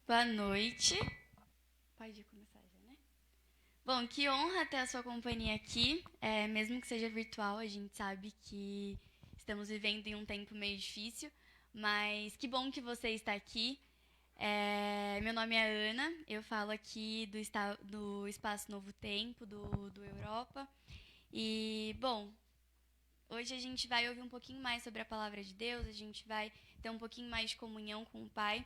Boa noite. Pode começar já, né? Bom, que honra ter a sua companhia aqui. Mesmo que seja virtual, a gente sabe que estamos vivendo em um tempo meio difícil, mas que bom que você está aqui. Meu nome é Ana, eu falo aqui do Espaço Novo Tempo, do Europa. E, bom, hoje a gente vai ouvir um pouquinho mais sobre a Palavra de Deus, a gente vai ter um pouquinho mais de comunhão com o Pai.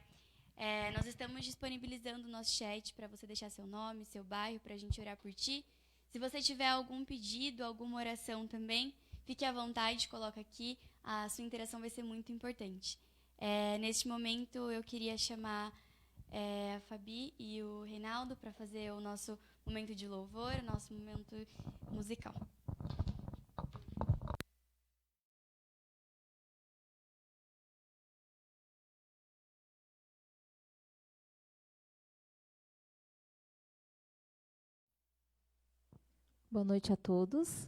Nós estamos disponibilizando o nosso chat para você deixar seu nome, seu bairro, para a gente orar por ti. Se você tiver algum pedido, alguma oração também, fique à vontade, coloca aqui. A sua interação vai ser muito importante. Neste momento, eu queria chamar a Fabi e o Reinaldo para fazer o nosso momento de louvor, o nosso momento musical. Boa noite a todos.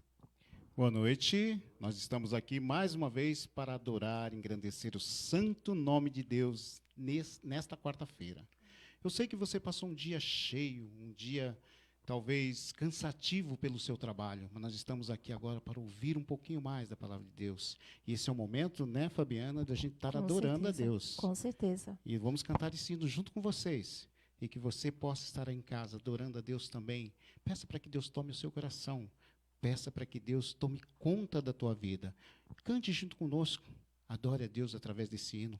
Boa noite. Nós estamos aqui mais uma vez para adorar e engrandecer o santo nome de Deus nesta quarta-feira. Eu sei que você passou um dia cheio, um dia talvez cansativo pelo seu trabalho, mas nós estamos aqui agora para ouvir um pouquinho mais da palavra de Deus. E esse é o momento, né, Fabiana, da gente estar adorando a Deus. Com certeza. E vamos cantar esse hino junto com vocês. E que você possa estar em casa adorando a Deus também. Peça para que Deus tome o seu coração. Peça para que Deus tome conta da tua vida. Cante junto conosco. Adore a Deus através desse hino.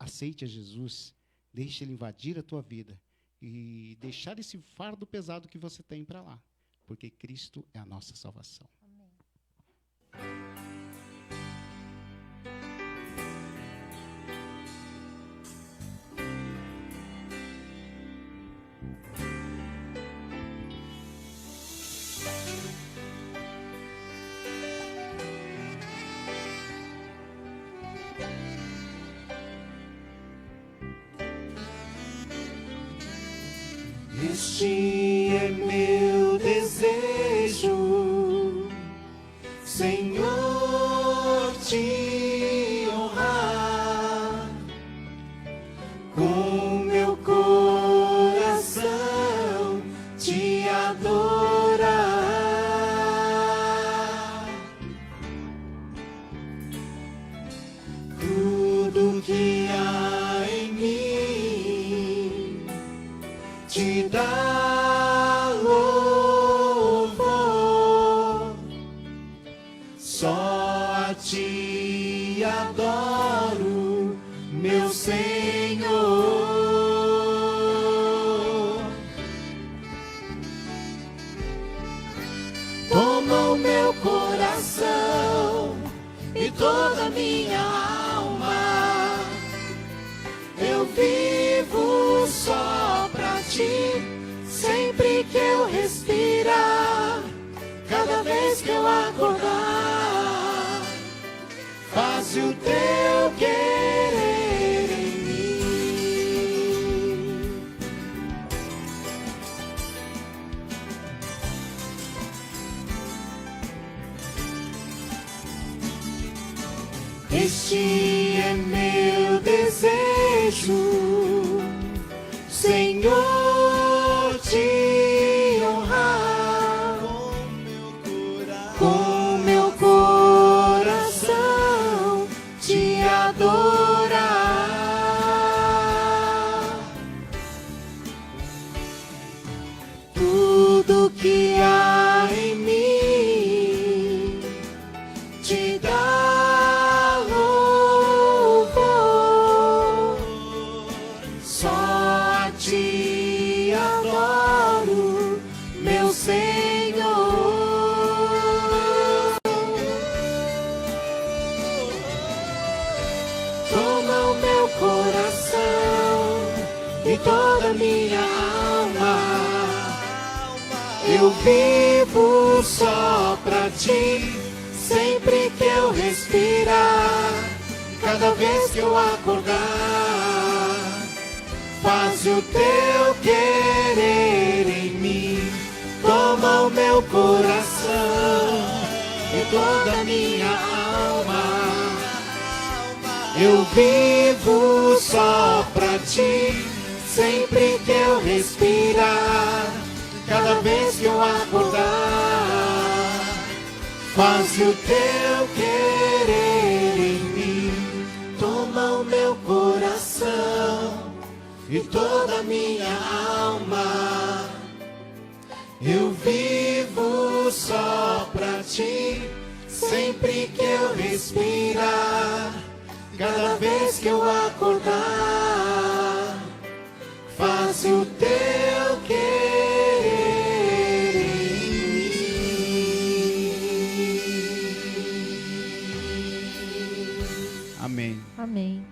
Aceite a Jesus. Deixe Ele invadir a tua vida. E deixar esse fardo pesado que você tem para lá. Porque Cristo é a nossa salvação. Amém. Este é meu desejo, Senhor, te honrar com meu coração, te adorar. Tudo que há em mim te dá louvor, só a ti adoro, meu Senhor. Toma o meu coração e toda a minha alma, eu vivo só pra ti, sempre que eu respirar, cada vez que eu acordar, faz o teu querer em mim. Este é meu desejo, Senhor, te honrar com meu coração, te adorar. Tudo que há em mim te dá louvor, só a ti adoro, meu Senhor. Toma o meu coração e toda a minha alma, eu vivo só pra ti, sempre que eu respirar, cada vez que eu acordar, faz o teu querer em mim. Toma o meu coração e toda a minha alma, eu vivo só pra ti, sempre que eu respirar, cada vez que eu acordar. Faz o teu querer em mim, toma o meu coração e toda a minha alma. Eu vivo só pra ti, sempre que eu respirar, cada vez que eu acordar. Faz o teu querer em mim. Amém. Amém.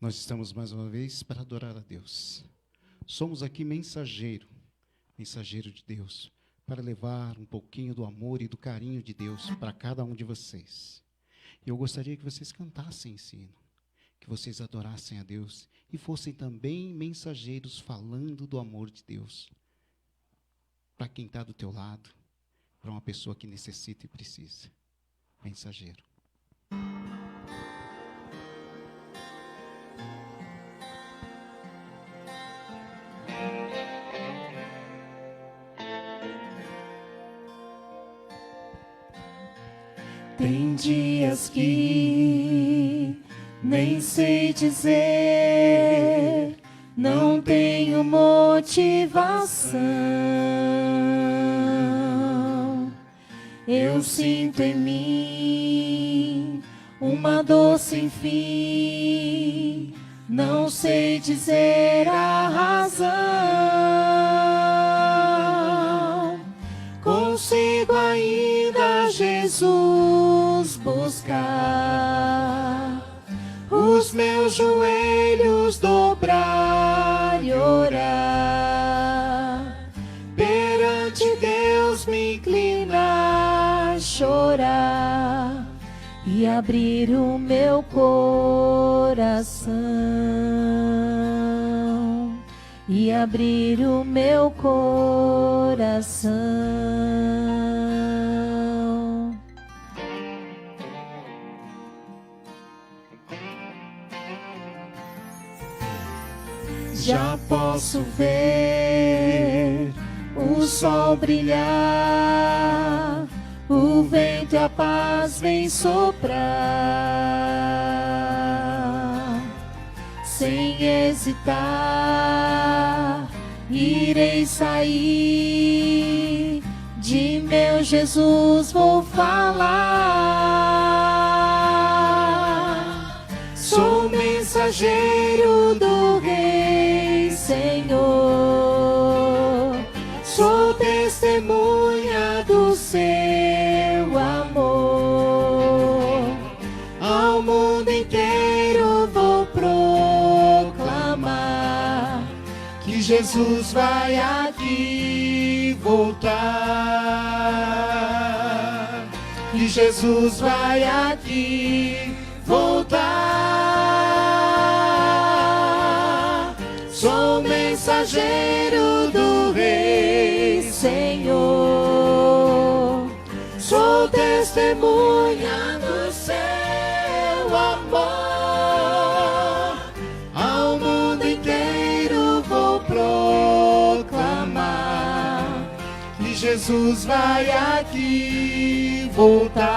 Nós estamos mais uma vez para adorar a Deus. Somos aqui mensageiro de Deus, para levar um pouquinho do amor e do carinho de Deus para cada um de vocês. E eu gostaria que vocês cantassem esse hino, que vocês adorassem a Deus e fossem também mensageiros falando do amor de Deus para quem está do teu lado, para uma pessoa que necessita e precisa. Mensageiro. Tem dias que nem sei dizer, não tenho motivação. Eu sinto em mim uma dor sem fim, não sei dizer a razão. Consigo ainda, Jesus, buscar, os meus joelhos dobrar e orar, perante Deus me inclinar, chorar e abrir o meu coração, e abrir o meu coração. Já posso ver o sol brilhar, o vento e a paz vem soprar. Sem hesitar, irei sair, de meu Jesus vou falar. Sou mensageiro do Rei, Senhor, sou testemunha do seu amor. Ao mundo inteiro vou proclamar que Jesus vai aqui voltar. que Jesus vai aqui voltar. Sou mensageiro do Rei, Senhor. sou testemunha do seu amor. Ao mundo inteiro vou proclamar que Jesus vai aqui voltar.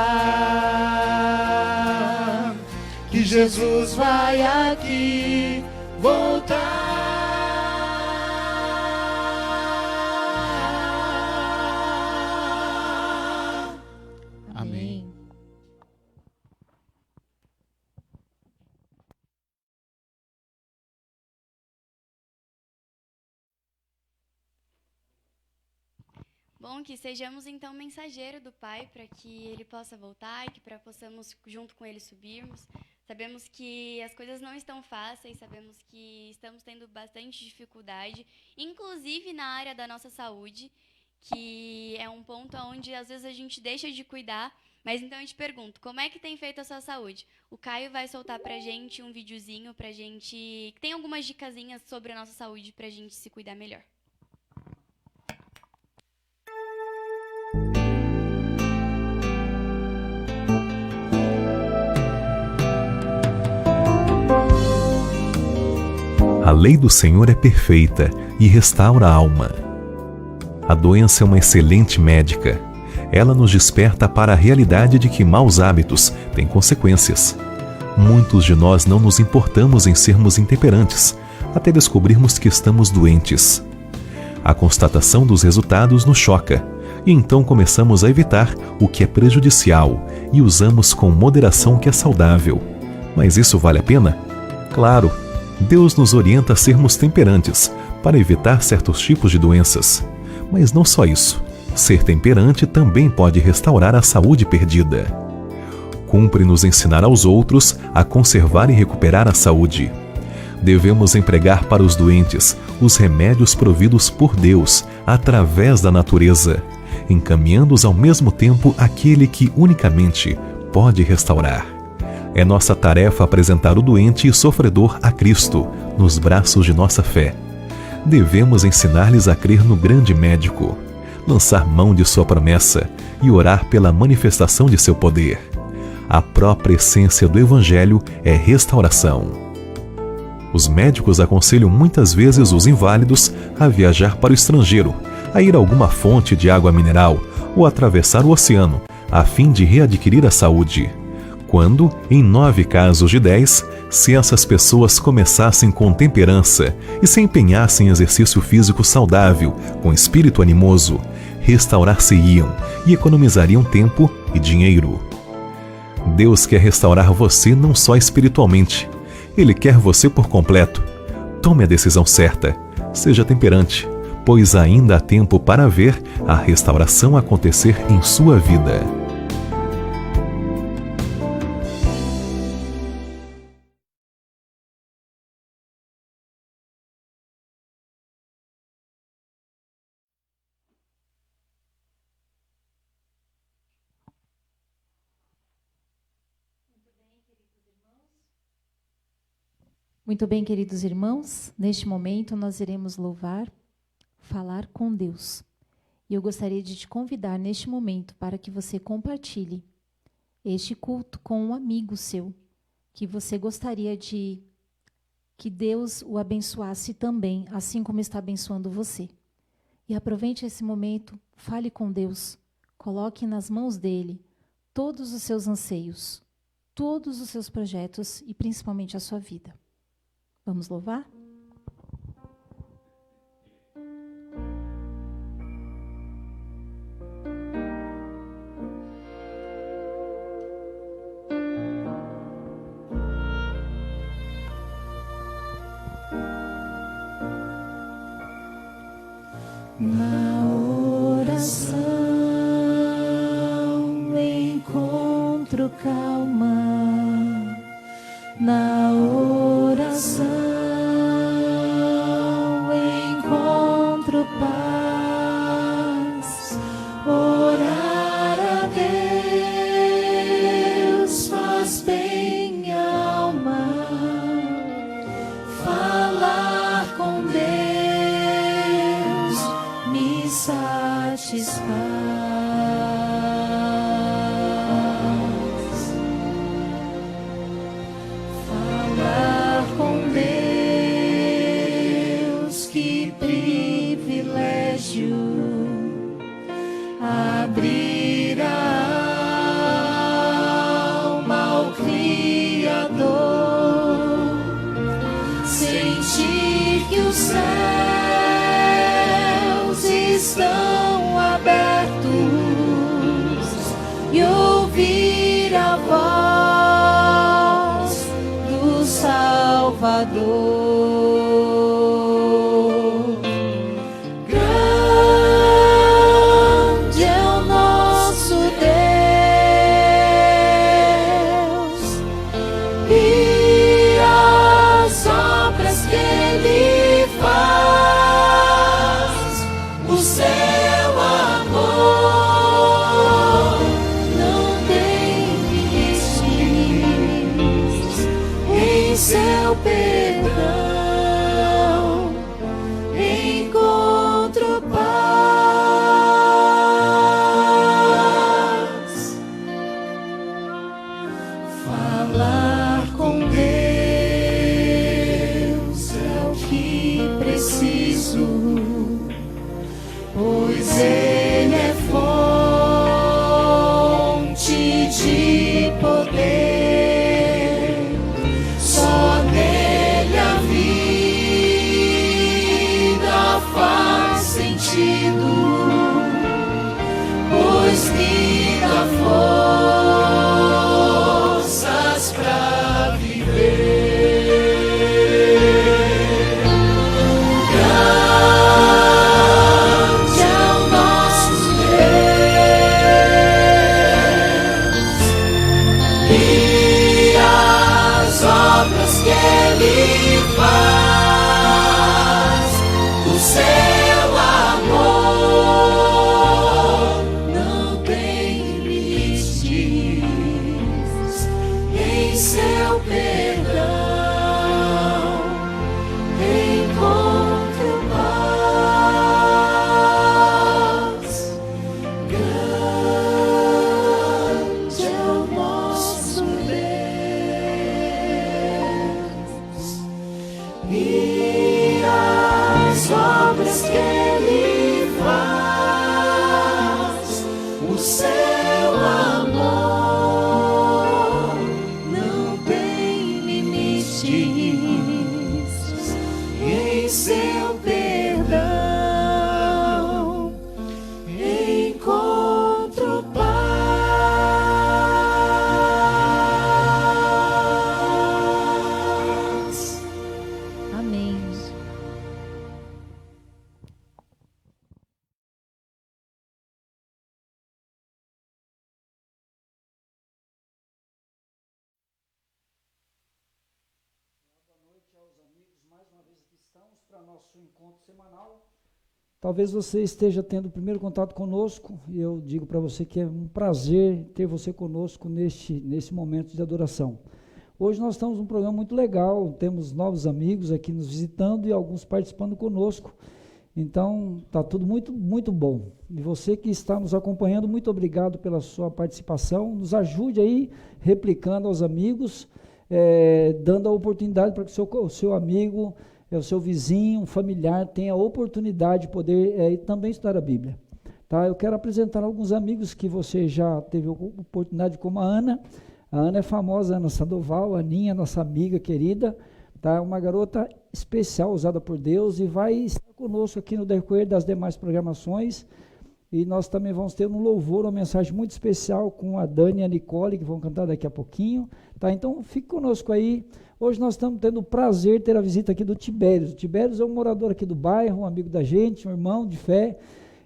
Que Jesus vai aqui voltar. Amém. Bom, que sejamos então mensageiro do Pai para que Ele possa voltar e que para possamos junto com Ele subirmos. Sabemos que as coisas não estão fáceis, sabemos que estamos tendo bastante dificuldade, inclusive na área da nossa saúde, que é um ponto onde às vezes a gente deixa de cuidar. Mas então eu te pergunto, como é que tem feito a sua saúde? O Caio vai soltar pra gente um videozinho pra gente, que tem algumas dicasinhas sobre a nossa saúde pra gente se cuidar melhor. A lei do Senhor é perfeita e restaura a alma. A doença é uma excelente médica. Ela nos desperta para a realidade de que maus hábitos têm consequências. Muitos de nós não nos importamos em sermos intemperantes, até descobrirmos que estamos doentes. A constatação dos resultados nos choca, e então começamos a evitar o que é prejudicial e usamos com moderação o que é saudável. Mas isso vale a pena? Claro! Deus nos orienta a sermos temperantes, para evitar certos tipos de doenças. Mas não só isso. Ser temperante também pode restaurar a saúde perdida. Cumpre nos ensinar aos outros a conservar e recuperar a saúde. Devemos empregar para os doentes os remédios providos por Deus, através da natureza, encaminhando-os ao mesmo tempo àquele que unicamente pode restaurar. É nossa tarefa apresentar o doente e sofredor a Cristo, nos braços de nossa fé. Devemos ensinar-lhes a crer no grande médico, lançar mão de sua promessa e orar pela manifestação de seu poder. A própria essência do Evangelho é restauração. Os médicos aconselham muitas vezes os inválidos a viajar para o estrangeiro, a ir a alguma fonte de água mineral ou atravessar o oceano, a fim de readquirir a saúde. Quando, em 9 casos de 10, se essas pessoas começassem com temperança e se empenhassem em exercício físico saudável, com espírito animoso, restaurar-se-iam e economizariam tempo e dinheiro. Deus quer restaurar você não só espiritualmente, Ele quer você por completo. Tome a decisão certa, seja temperante, pois ainda há tempo para ver a restauração acontecer em sua vida. Muito bem, queridos irmãos, neste momento nós iremos louvar, falar com Deus. E eu gostaria de te convidar neste momento para que você compartilhe este culto com um amigo seu, que você gostaria de que Deus o abençoasse também, assim como está abençoando você. E aproveite esse momento, fale com Deus, coloque nas mãos dele todos os seus anseios, todos os seus projetos e principalmente a sua vida. Vamos louvar? Na oração encontro calma, na oração encontro paz. Orar a céus estão abertos e ouvir a voz do Salvador. Grande é o nosso Deus e as obras que Ele faz, o seu amor não tem limites, em seu perdão encontro paz. Falar com Deus é o que preciso, pois Ele é fonte de poder. Só nele a vida faz sentido, pois me dá forças pra viver. Grande é o nosso Deus e as obras que Ele faz, o seu amor não tem limites, em seu perdão encontro paz. Grande é o nosso Deus e as obras que Ele faz, o seu amor não tem limites, em seu perdão encontro paz. Amém. Mais uma vez aqui estamos para nosso encontro semanal. Talvez você esteja tendo o primeiro contato conosco e eu digo para você que é um prazer ter você conosco nesse momento de adoração. Hoje nós estamos num programa muito legal, temos novos amigos aqui nos visitando e alguns participando conosco. Então está tudo muito, muito bom. E você que está nos acompanhando, muito obrigado pela sua participação. Nos ajude aí, replicando aos amigos, dando a oportunidade para que o seu amigo, o seu vizinho, um familiar, tenha a oportunidade de poder também estudar a Bíblia. Tá? Eu quero apresentar alguns amigos que você já teve a oportunidade, como a Ana. A Ana é famosa, Ana Sandoval, a Aninha, nossa amiga querida, tá? Uma garota especial, usada por Deus, e vai estar conosco aqui no decorrer das demais programações. E nós também vamos ter um louvor, uma mensagem muito especial com a Dani e a Nicole, que vão cantar daqui a pouquinho. Tá? Então, fique conosco aí. Hoje nós estamos tendo o prazer de ter a visita aqui do Tibérios. O Tibérios é um morador aqui do bairro, um amigo da gente, um irmão de fé.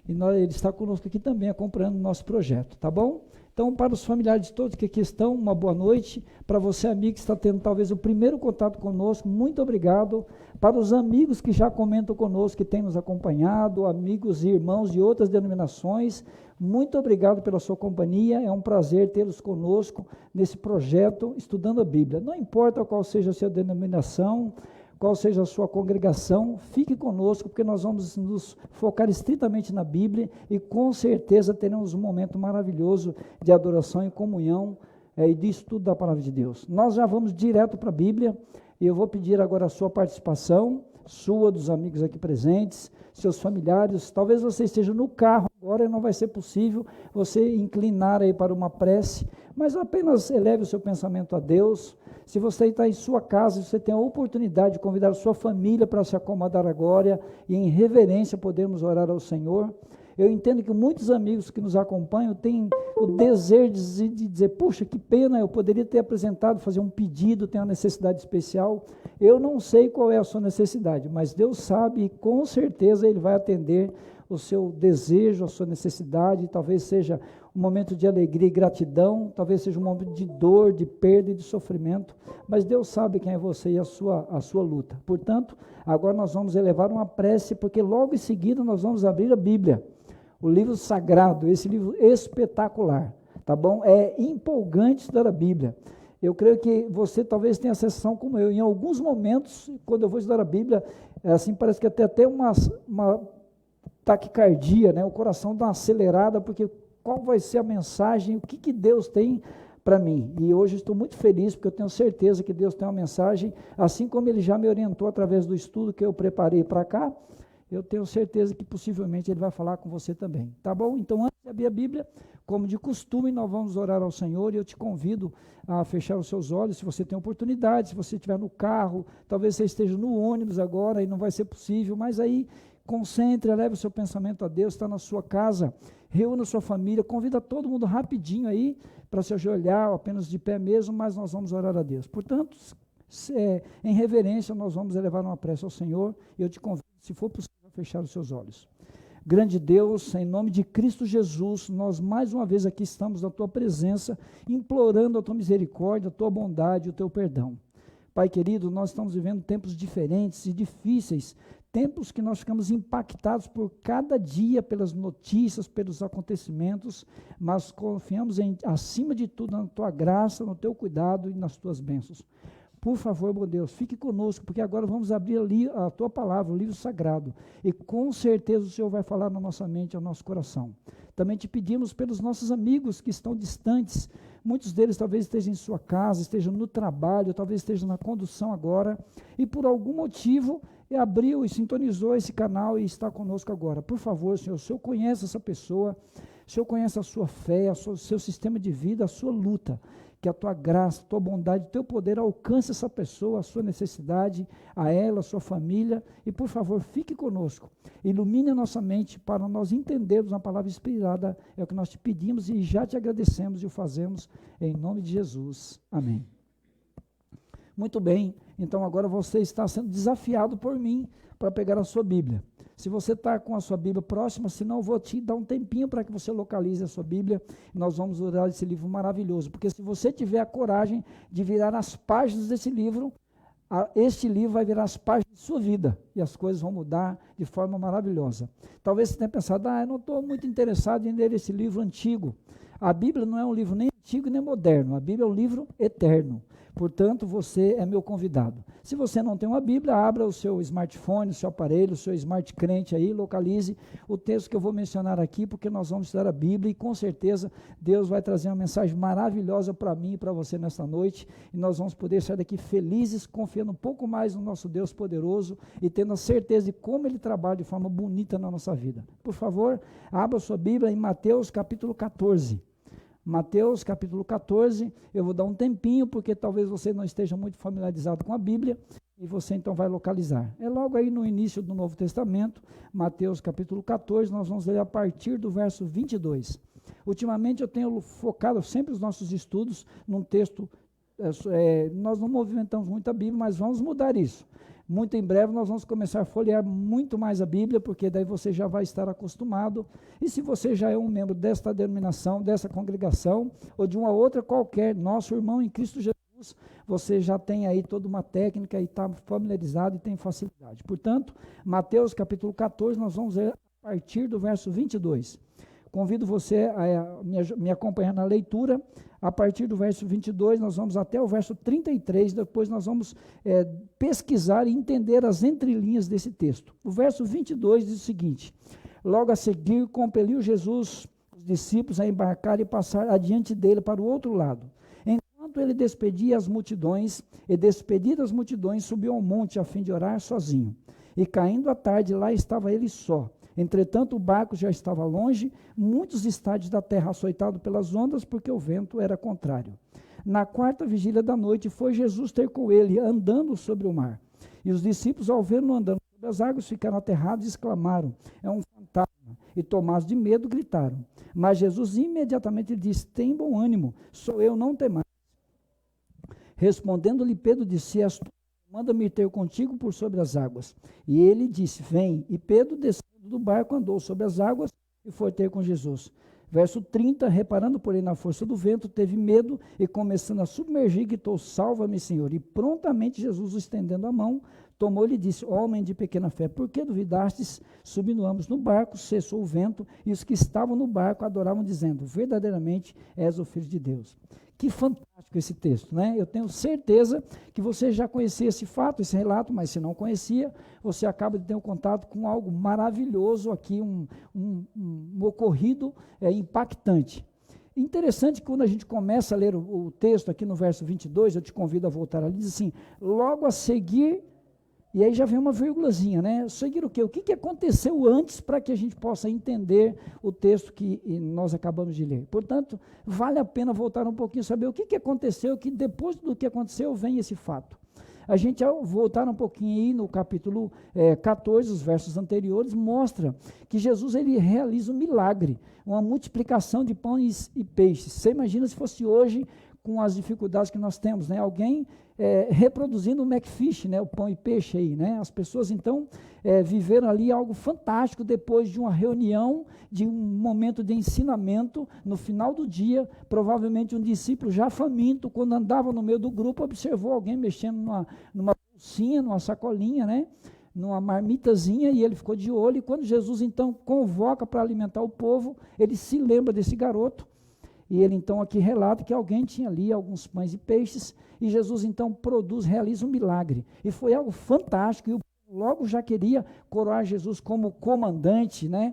E ele está conosco aqui também, acompanhando o nosso projeto. Tá bom? Então, para os familiares todos que aqui estão, uma boa noite. Para você, amigo, que está tendo talvez o primeiro contato conosco, muito obrigado. Para os amigos que já comentam conosco, que têm nos acompanhado, amigos e irmãos de outras denominações, muito obrigado pela sua companhia. É um prazer tê-los conosco nesse projeto, estudando a Bíblia. Não importa qual seja a sua denominação, qual seja a sua congregação, fique conosco, porque nós vamos nos focar estritamente na Bíblia e com certeza teremos um momento maravilhoso de adoração e comunhão e de estudo da palavra de Deus. Nós já vamos direto para a Bíblia e eu vou pedir agora a sua participação, sua, dos amigos aqui presentes, seus familiares. Talvez você esteja no carro agora e não vai ser possível você inclinar aí para uma prece, mas apenas eleve o seu pensamento a Deus. Se você está em sua casa, você tem a oportunidade de convidar a sua família para se acomodar agora e em reverência podemos orar ao Senhor. Eu entendo que muitos amigos que nos acompanham têm o desejo de dizer, puxa, que pena, eu poderia ter apresentado, fazer um pedido, tenho uma necessidade especial. Eu não sei qual é a sua necessidade, mas Deus sabe e com certeza Ele vai atender o seu desejo, a sua necessidade. Talvez seja um momento de alegria e gratidão, talvez seja um momento de dor, de perda e de sofrimento, mas Deus sabe quem é você e a sua luta. Portanto, agora nós vamos elevar uma prece, porque logo em seguida nós vamos abrir a Bíblia, o livro sagrado, esse livro espetacular, tá bom? É empolgante estudar a Bíblia. Eu creio que você talvez tenha a sensação como eu. Em alguns momentos, quando eu vou estudar a Bíblia, assim, parece que até uma taquicardia, né? O coração dá uma acelerada, porque qual vai ser a mensagem, o que Deus tem para mim? E hoje estou muito feliz, porque eu tenho certeza que Deus tem uma mensagem, assim como Ele já me orientou através do estudo que eu preparei para cá, eu tenho certeza que possivelmente Ele vai falar com você também, tá bom? Então, antes de abrir a Bíblia, como de costume, nós vamos orar ao Senhor, e eu te convido a fechar os seus olhos, se você tem oportunidade, se você estiver no carro, talvez você esteja no ônibus agora, e não vai ser possível, mas aí, concentre, leve o seu pensamento a Deus, está na sua casa, reúna a sua família, convida todo mundo rapidinho aí, para se ajoelhar, apenas de pé mesmo, mas nós vamos orar a Deus. Portanto, em reverência, nós vamos elevar uma prece ao Senhor, e eu te convido, se for possível, a fechar os seus olhos. Grande Deus, em nome de Cristo Jesus, nós mais uma vez aqui estamos na Tua presença, implorando a Tua misericórdia, a Tua bondade, o Teu perdão. Pai querido, nós estamos vivendo tempos diferentes e difíceis, tempos que nós ficamos impactados por cada dia, pelas notícias, pelos acontecimentos, mas confiamos acima de tudo na Tua graça, no Teu cuidado e nas Tuas bênçãos. Por favor, meu Deus, fique conosco, porque agora vamos abrir ali a Tua palavra, o livro sagrado, e com certeza o Senhor vai falar na nossa mente, ao nosso coração. Também te pedimos pelos nossos amigos que estão distantes, muitos deles talvez estejam em sua casa, estejam no trabalho, talvez estejam na condução agora, e por algum motivo abriu e sintonizou esse canal e está conosco agora. Por favor, Senhor, o Senhor conhece essa pessoa, o Senhor conhece a sua fé, o seu sistema de vida, a sua luta. Que a Tua graça, a Tua bondade, o Teu poder alcance essa pessoa, a sua necessidade, a ela, a sua família, e por favor, fique conosco, ilumine a nossa mente para nós entendermos a palavra inspirada, é o que nós te pedimos e já te agradecemos e o fazemos em nome de Jesus, amém. Muito bem, então agora você está sendo desafiado por mim para pegar a sua Bíblia. Se você está com a sua Bíblia próxima, senão eu vou te dar um tempinho para que você localize a sua Bíblia. Nós vamos orar esse livro maravilhoso, porque se você tiver a coragem de virar as páginas desse livro, este livro vai virar as páginas de sua vida, e as coisas vão mudar de forma maravilhosa. Talvez você tenha pensado, eu não estou muito interessado em ler esse livro antigo. A Bíblia não é um livro nem antigo nem moderno, a Bíblia é um livro eterno. Portanto, você é meu convidado. Se você não tem uma Bíblia, abra o seu smartphone, o seu aparelho, o seu smart crente aí, localize o texto que eu vou mencionar aqui, porque nós vamos estudar a Bíblia e com certeza Deus vai trazer uma mensagem maravilhosa para mim e para você nesta noite, e nós vamos poder sair daqui felizes, confiando um pouco mais no nosso Deus poderoso e tendo a certeza de como Ele trabalha de forma bonita na nossa vida. Por favor, abra a sua Bíblia em Mateus capítulo 14. Mateus capítulo 14, eu vou dar um tempinho, porque talvez você não esteja muito familiarizado com a Bíblia, e você então vai localizar. É logo aí no início do Novo Testamento, Mateus capítulo 14, nós vamos ler a partir do verso 22. Ultimamente eu tenho focado sempre os nossos estudos num texto, nós não movimentamos muito a Bíblia, mas vamos mudar isso. Muito em breve nós vamos começar a folhear muito mais a Bíblia, porque daí você já vai estar acostumado, e se você já é um membro desta denominação, dessa congregação, ou de uma outra qualquer, nosso irmão em Cristo Jesus, você já tem aí toda uma técnica e está familiarizado e tem facilidade. Portanto, Mateus capítulo 14, nós vamos ler a partir do verso 22. Convido você a me acompanhar na leitura. A partir do verso 22, nós vamos até o verso 33, depois nós vamos pesquisar e entender as entrelinhas desse texto. O verso 22 diz o seguinte: logo a seguir, compeliu Jesus os discípulos a embarcar e passar adiante dele para o outro lado. Enquanto ele despedia as multidões, e despedidas as multidões, subiu ao monte a fim de orar sozinho. E caindo a tarde, lá estava ele só. Entretanto, o barco já estava longe, muitos estádios da terra açoitado pelas ondas, porque o vento era contrário. Na 4ª vigília da noite, foi Jesus ter com ele, andando sobre o mar. E os discípulos, ao vê-lo andando sobre as águas, ficaram aterrados e exclamaram: é um fantasma. E tomados de medo, gritaram. Mas Jesus imediatamente lhe disse: tem bom ânimo, sou eu, não temais. Respondendo-lhe Pedro, disse: és tu, manda-me ter contigo por sobre as águas. E ele disse: vem. E Pedro, descendo do barco, andou sobre as águas e foi ter com Jesus. Verso 30, reparando, porém, na força do vento, teve medo e, começando a submergir, gritou: salva-me, Senhor. E prontamente Jesus, estendendo a mão, tomou-lhe e disse: homem de pequena fé, por que duvidastes? Subindo ambos no barco, cessou o vento, e os que estavam no barco adoravam, dizendo: verdadeiramente és o Filho de Deus. Que fantástico esse texto, né? Eu tenho certeza que você já conhecia esse fato, esse relato, mas se não conhecia, você acaba de ter um contato com algo maravilhoso aqui, um ocorrido impactante. Interessante que quando a gente começa a ler o texto aqui no verso 22, eu te convido a voltar ali, diz assim: logo a seguir, e aí já vem uma vírgulazinha, né? Seguir o quê? O que aconteceu antes para que a gente possa entender o texto que nós acabamos de ler. Portanto, vale a pena voltar um pouquinho, saber o que aconteceu, que depois do que aconteceu vem esse fato. A gente, ao voltar um pouquinho aí no capítulo 14, os versos anteriores, mostra que Jesus ele realiza um milagre, uma multiplicação de pães e peixes. Você imagina se fosse hoje, com as dificuldades que nós temos, né? Alguém reproduzindo o McFish, né? O pão e peixe aí, né? As pessoas então viveram ali algo fantástico depois de uma reunião, de um momento de ensinamento. No final do dia, provavelmente um discípulo já faminto, quando andava no meio do grupo, observou alguém mexendo numa bolsinha, numa sacolinha, né? Numa marmitazinha, e ele ficou de olho. E quando Jesus então convoca para alimentar o povo, ele se lembra desse garoto. E ele então aqui relata que alguém tinha ali alguns pães e peixes, e Jesus então realiza um milagre. E foi algo fantástico, e o povo logo já queria coroar Jesus como comandante, né,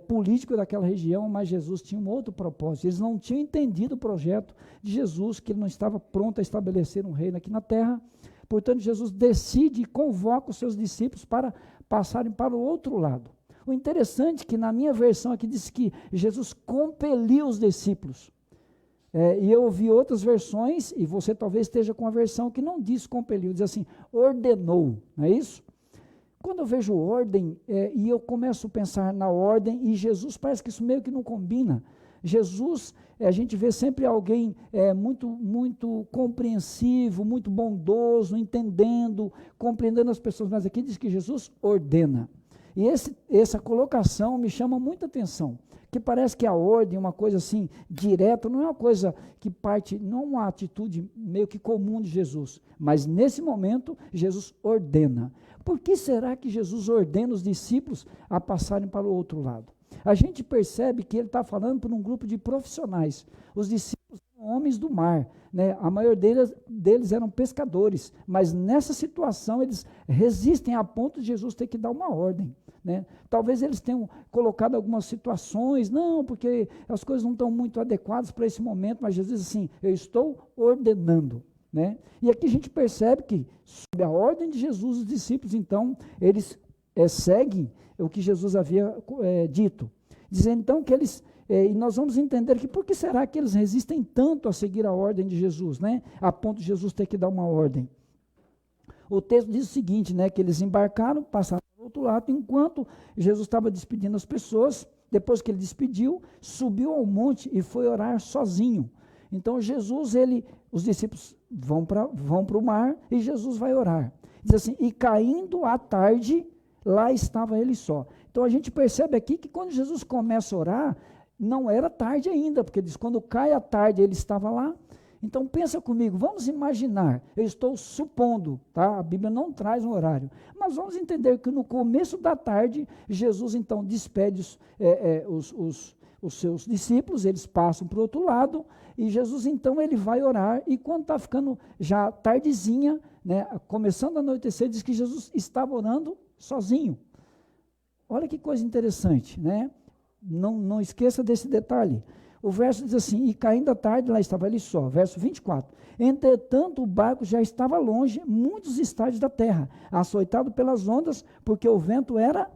político daquela região, mas Jesus tinha um outro propósito. Eles não tinham entendido o projeto de Jesus, que ele não estava pronto a estabelecer um reino aqui na terra. Portanto, Jesus decide e convoca os seus discípulos para passarem para o outro lado. O interessante é que na minha versão aqui diz que Jesus compeliu os discípulos. E eu ouvi outras versões, e você talvez esteja com a versão que não diz compeliu, diz assim, ordenou, não é isso? Quando eu vejo ordem, e eu começo a pensar na ordem, e Jesus parece que isso meio que não combina. Jesus, a gente vê sempre alguém muito compreensivo, muito bondoso, entendendo, compreendendo as pessoas, mas aqui diz que Jesus ordena. E essa colocação me chama muita atenção, que parece que a ordem é uma coisa assim, direta, não é uma coisa que parte, não é uma atitude meio que comum de Jesus, mas nesse momento Jesus ordena. Por que será que Jesus ordena os discípulos a passarem para o outro lado? A gente percebe que ele está falando para um grupo de profissionais. Os discípulos eram homens do mar, né? A maioria deles eram pescadores, mas nessa situação eles resistem a ponto de Jesus ter que dar uma ordem, né? Talvez eles tenham colocado algumas situações, não, porque as coisas não estão muito adequadas para esse momento, mas Jesus diz assim, eu estou ordenando, né? E aqui a gente percebe que, sob a ordem de Jesus, os discípulos, então, eles seguem o que Jesus havia dito, dizendo então que eles, e nós vamos entender que por que será que eles resistem tanto a seguir a ordem de Jesus, né? A ponto de Jesus ter que dar uma ordem. O texto diz o seguinte, né? Que eles embarcaram, passaram para o outro lado, enquanto Jesus estava despedindo as pessoas. Depois que ele despediu, subiu ao monte e foi orar sozinho. Então Jesus, os discípulos vão para o mar e Jesus vai orar. Diz assim, e caindo à tarde, lá estava ele só. Então a gente percebe aqui que quando Jesus começa a orar, não era tarde ainda, porque diz, quando cai a tarde ele estava lá. Então pensa comigo, vamos imaginar, eu estou supondo, tá? A Bíblia não traz um horário, mas vamos entender que no começo da tarde, Jesus então despede os seus discípulos, eles passam para o outro lado, e Jesus então ele vai orar, e quando está ficando já tardezinha, né, começando a anoitecer, diz que Jesus estava orando sozinho. Olha que coisa interessante, né? Não esqueça desse detalhe. O verso diz assim, e caindo a tarde, lá estava ele só. Verso 24. Entretanto, o barco já estava longe, muitos estádios da terra, açoitado pelas ondas, porque o vento era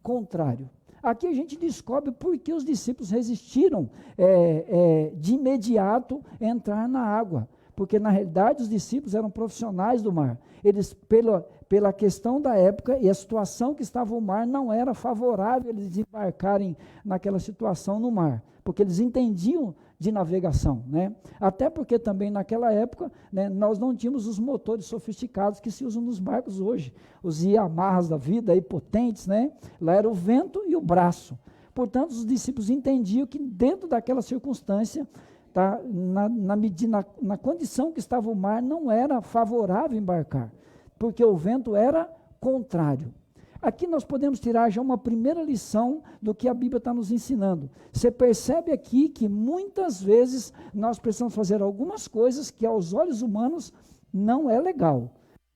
contrário. Aqui a gente descobre por que os discípulos resistiram de imediato entrar na água. Porque, na realidade, os discípulos eram profissionais do mar. Eles, pela questão da época e a situação que estava o mar, não era favorável eles desembarcarem naquela situação no mar. Porque eles entendiam de navegação, né? Até porque também naquela época, né, nós não tínhamos os motores sofisticados que se usam nos barcos hoje. Os Yamahas da vida, aí, potentes, né? Lá era o vento e o braço. Portanto, os discípulos entendiam que dentro daquela circunstância, tá, na condição que estava o mar, não era favorável embarcar, porque o vento era contrário. Aqui nós podemos tirar já uma primeira lição do que a Bíblia está nos ensinando. Você percebe aqui que muitas vezes nós precisamos fazer algumas coisas que aos olhos humanos não é legal.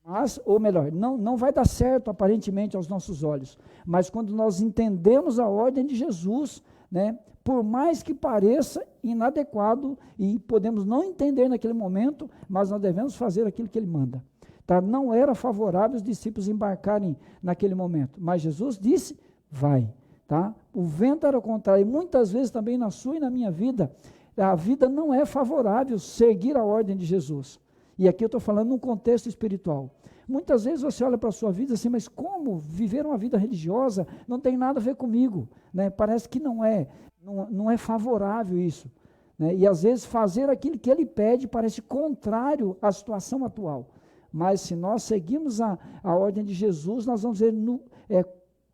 Mas, ou melhor, não vai dar certo aparentemente aos nossos olhos. Mas quando nós entendemos a ordem de Jesus, né, por mais que pareça inadequado e podemos não entender naquele momento, mas nós devemos fazer aquilo que ele manda. Tá? Não era favorável os discípulos embarcarem naquele momento, mas Jesus disse, vai. Tá? O vento era contrário, e muitas vezes também na sua e na minha vida, a vida não é favorável seguir a ordem de Jesus. E aqui eu estou falando num contexto espiritual. Muitas vezes você olha para a sua vida assim, mas como viver uma vida religiosa não tem nada a ver comigo, né? Parece que não é favorável isso, né? E às vezes fazer aquilo que ele pede parece contrário à situação atual. Mas se nós seguirmos a ordem de Jesus, nós vamos ver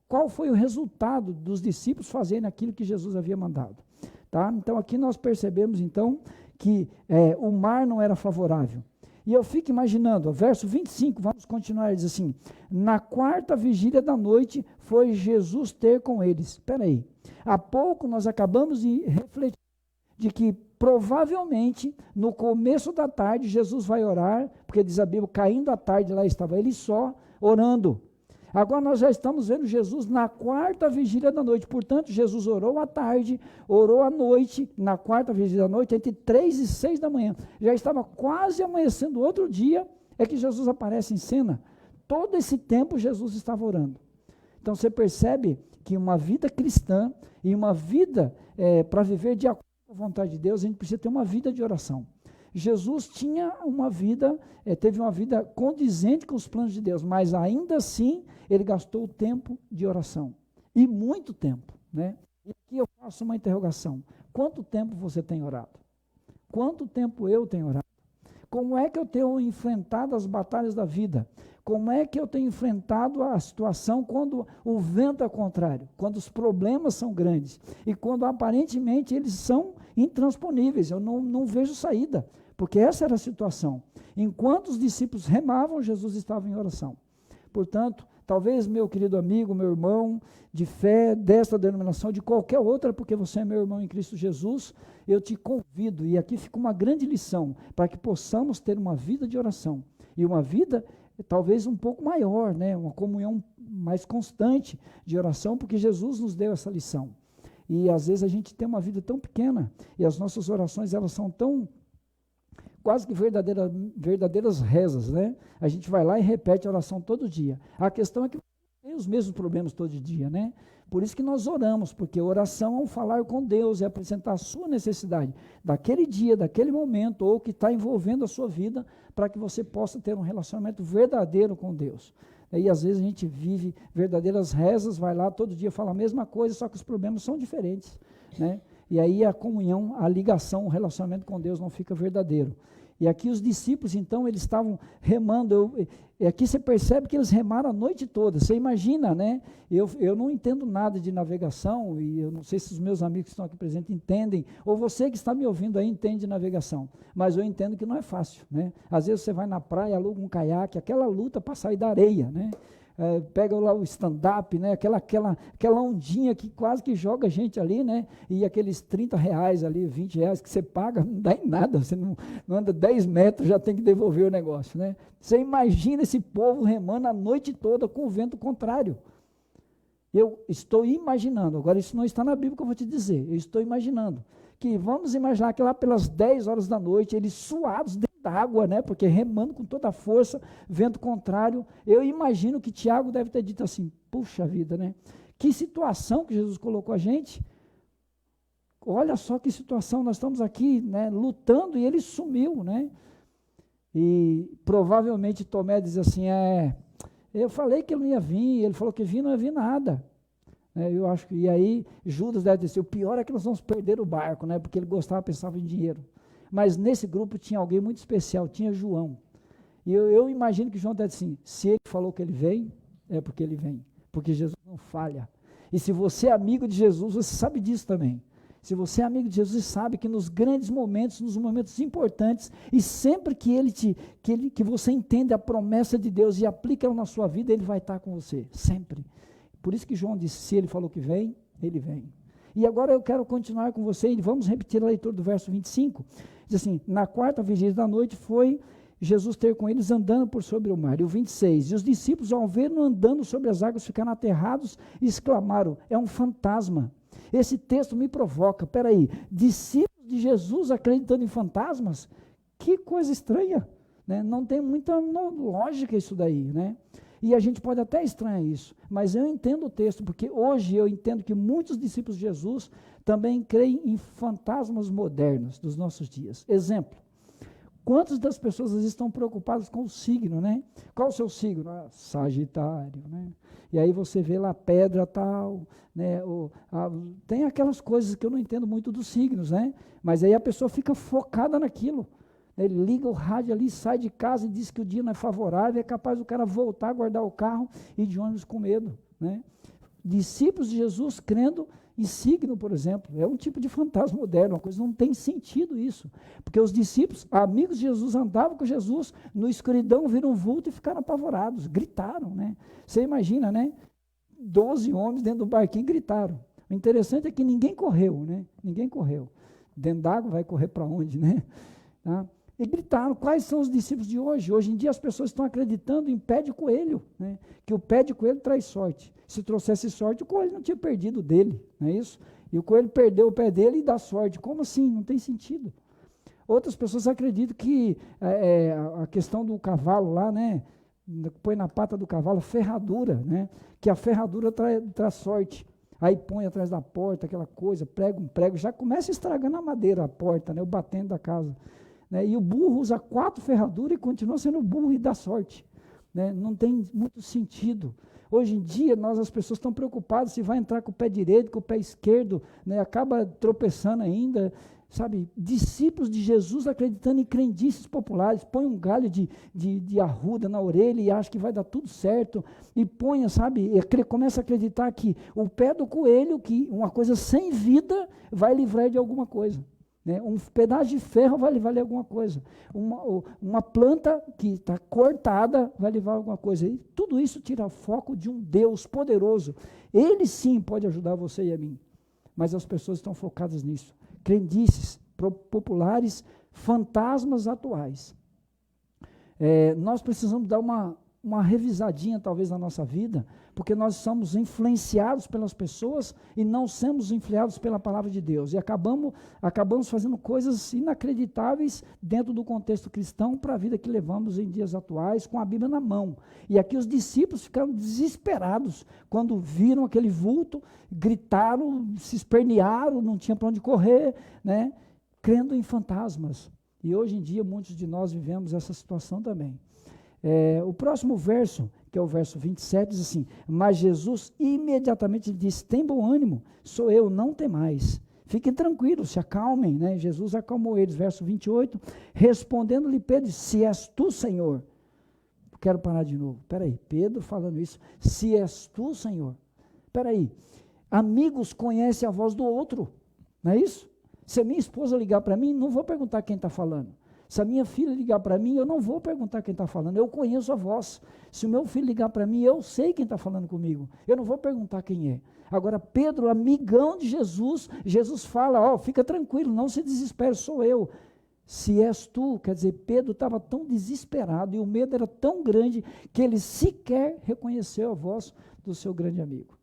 qual foi o resultado dos discípulos fazerem aquilo que Jesus havia mandado. Tá? Então aqui nós percebemos então que o mar não era favorável. E eu fico imaginando, verso 25, vamos continuar, ele diz assim, na 4ª vigília da noite foi Jesus ter com eles. Espera aí, há pouco nós acabamos de refletir de que provavelmente no começo da tarde Jesus vai orar, porque diz a Bíblia, caindo a tarde lá estava ele só orando. Agora nós já estamos vendo Jesus na 4ª vigília da noite, portanto Jesus orou à tarde, orou à noite, na 4ª vigília da noite, entre 3 e 6 da manhã, já estava quase amanhecendo outro dia, é que Jesus aparece em cena. Todo esse tempo Jesus estava orando. Então você percebe que uma vida cristã e uma vida para viver de acordo com a vontade de Deus, a gente precisa ter uma vida de oração. Jesus tinha uma vida, teve uma vida condizente com os planos de Deus, mas ainda assim ele gastou tempo de oração, e muito tempo, né? E aqui eu faço uma interrogação, quanto tempo você tem orado? Quanto tempo eu tenho orado? Como é que eu tenho enfrentado as batalhas da vida? Como é que eu tenho enfrentado a situação quando o vento é contrário, quando os problemas são grandes, e quando aparentemente eles são intransponíveis, eu não vejo saída, porque essa era a situação. Enquanto os discípulos remavam, Jesus estava em oração. Portanto, talvez meu querido amigo, meu irmão de fé, desta denominação, de qualquer outra, porque você é meu irmão em Cristo Jesus, eu te convido, e aqui fica uma grande lição, para que possamos ter uma vida de oração, e uma vida talvez um pouco maior, né? Uma comunhão mais constante de oração, porque Jesus nos deu essa lição. E às vezes a gente tem uma vida tão pequena, e as nossas orações elas são tão quase que verdadeiras rezas, né? A gente vai lá e repete a oração todo dia. A questão é que tem os mesmos problemas todo dia, né? Por isso que nós oramos, porque oração é um falar com Deus, é apresentar a sua necessidade daquele dia, daquele momento, ou que está envolvendo a sua vida, para que você possa ter um relacionamento verdadeiro com Deus. E às vezes a gente vive verdadeiras rezas, vai lá todo dia, fala a mesma coisa, só que os problemas são diferentes, né? E aí a comunhão, a ligação, o relacionamento com Deus não fica verdadeiro. E aqui os discípulos, então, eles estavam remando. Aqui você percebe que eles remaram a noite toda. Você imagina, né? Eu não entendo nada de navegação, e eu não sei se os meus amigos que estão aqui presentes entendem, ou você que está me ouvindo aí entende de navegação. Mas eu entendo que não é fácil, né? Às vezes você vai na praia, aluga um caiaque, aquela luta para sair da areia, né? Pega lá o stand-up, né? aquela ondinha que quase que joga a gente ali, né? E aqueles R$30 ali, R$20 que você paga, não dá em nada, você não anda 10 metros, já tem que devolver o negócio, né? Você imagina esse povo remando a noite toda com o vento contrário. Eu estou imaginando, agora isso não está na Bíblia que eu vou te dizer, eu estou imaginando, que vamos imaginar que lá pelas 10 horas da noite, eles suados dentro da água, né? Porque remando com toda a força, vento contrário, eu imagino que Tiago deve ter dito assim, puxa vida, né? que situação que Jesus colocou a gente. Olha só que situação, nós estamos aqui, né, lutando e ele sumiu, né? E provavelmente Tomé diz assim, eu falei que ele não ia vir, ele falou que vinha, não ia vir nada. Eu acho que, e aí Judas deve dizer, o pior é que nós vamos perder o barco, né? Porque ele pensava em dinheiro. Mas nesse grupo tinha alguém muito especial, tinha João. E eu imagino que João deve dizer assim, se ele falou que ele vem, é porque ele vem. Porque Jesus não falha. E se você é amigo de Jesus, você sabe disso também. Se você é amigo de Jesus, sabe que nos grandes momentos, nos momentos importantes, e sempre que você entende a promessa de Deus e aplica ela na sua vida, ele vai estar com você, sempre. Por isso que João disse, se ele falou que vem, ele vem. E agora eu quero continuar com você, e vamos repetir a leitura do verso 25. Diz assim, na quarta vigília da noite foi Jesus ter com eles andando por sobre o mar. E o 26, e os discípulos ao vê-lo andando sobre as águas ficaram aterrados e exclamaram, é um fantasma. Esse texto me provoca, peraí, discípulos de Jesus acreditando em fantasmas? Que coisa estranha, né? Não tem muita lógica isso daí, né? E a gente pode até estranhar isso, mas eu entendo o texto, porque hoje eu entendo que muitos discípulos de Jesus também creem em fantasmas modernos dos nossos dias. Exemplo, quantas das pessoas às vezes estão preocupadas com o signo, né? Qual o seu signo? Sagitário, né? E aí você vê lá pedra tal, né? Tem aquelas coisas que eu não entendo muito dos signos, né? Mas aí a pessoa fica focada naquilo. Ele liga o rádio ali, sai de casa e diz que o dia não é favorável, é capaz do cara voltar, guardar o carro e ir de ônibus com medo, né? Discípulos de Jesus crendo em signo, por exemplo, é um tipo de fantasma moderno, uma coisa não tem sentido isso, porque os discípulos, amigos de Jesus, andavam com Jesus, no escuridão viram um vulto e ficaram apavorados, gritaram, né? Você imagina, né? 12 homens dentro do barquinho gritaram. O interessante é que ninguém correu, né? Ninguém correu. Dentro d'água vai correr para onde, né? Tá? E gritaram, quais são os discípulos de hoje? Hoje em dia as pessoas estão acreditando em pé de coelho, né? Que o pé de coelho traz sorte. Se trouxesse sorte, o coelho não tinha perdido o dele, não é isso? E o coelho perdeu o pé dele e dá sorte. Como assim? Não tem sentido. Outras pessoas acreditam que a questão do cavalo lá, né? Põe na pata do cavalo ferradura, né? Que a ferradura traz sorte. Aí põe atrás da porta aquela coisa, prega um prego, já começa estragando a madeira, a porta, né? O batendo da casa. Né? E o burro usa 4 ferraduras e continua sendo burro e dá sorte. Né? Não tem muito sentido. Hoje em dia, as pessoas estão preocupadas se vai entrar com o pé direito, com o pé esquerdo, né? Acaba tropeçando ainda, sabe? Discípulos de Jesus acreditando em crendices populares, põe um galho de arruda na orelha e acha que vai dar tudo certo, e põe, sabe? Começa a acreditar que o pé do coelho, que uma coisa sem vida, vai livrar de alguma coisa. Né? Um pedaço de ferro vai valer alguma coisa. Uma planta que está cortada vai levar alguma coisa. E tudo isso tira foco de um Deus poderoso. Ele sim pode ajudar você e a mim. Mas as pessoas estão focadas nisso. Crendices populares, fantasmas atuais. Nós precisamos dar uma revisadinha talvez na nossa vida, porque nós somos influenciados pelas pessoas e não somos influenciados pela palavra de Deus. E acabamos fazendo coisas inacreditáveis dentro do contexto cristão para a vida que levamos em dias atuais, com a Bíblia na mão. E aqui os discípulos ficaram desesperados quando viram aquele vulto, gritaram, se espernearam, não tinha para onde correr, né? Crendo em fantasmas. E hoje em dia muitos de nós vivemos essa situação também. O próximo verso, que é o verso 27, diz assim, mas Jesus imediatamente disse, tem bom ânimo, sou eu, não temais. Fiquem tranquilos, se acalmem, né? Jesus acalmou eles, verso 28, respondendo-lhe Pedro, se és tu, Senhor, quero parar de novo, peraí, Pedro falando isso, se és tu, Senhor, peraí, amigos conhecem a voz do outro, não é isso? Se a minha esposa ligar para mim, não vou perguntar quem está falando. Se a minha filha ligar para mim, eu não vou perguntar quem está falando, eu conheço a voz. Se o meu filho ligar para mim, eu sei quem está falando comigo, eu não vou perguntar quem é. Agora, Pedro, amigão de Jesus, Jesus fala, fica tranquilo, não se desespere, sou eu. Se és tu, quer dizer, Pedro estava tão desesperado e o medo era tão grande que ele sequer reconheceu a voz do seu grande amigo.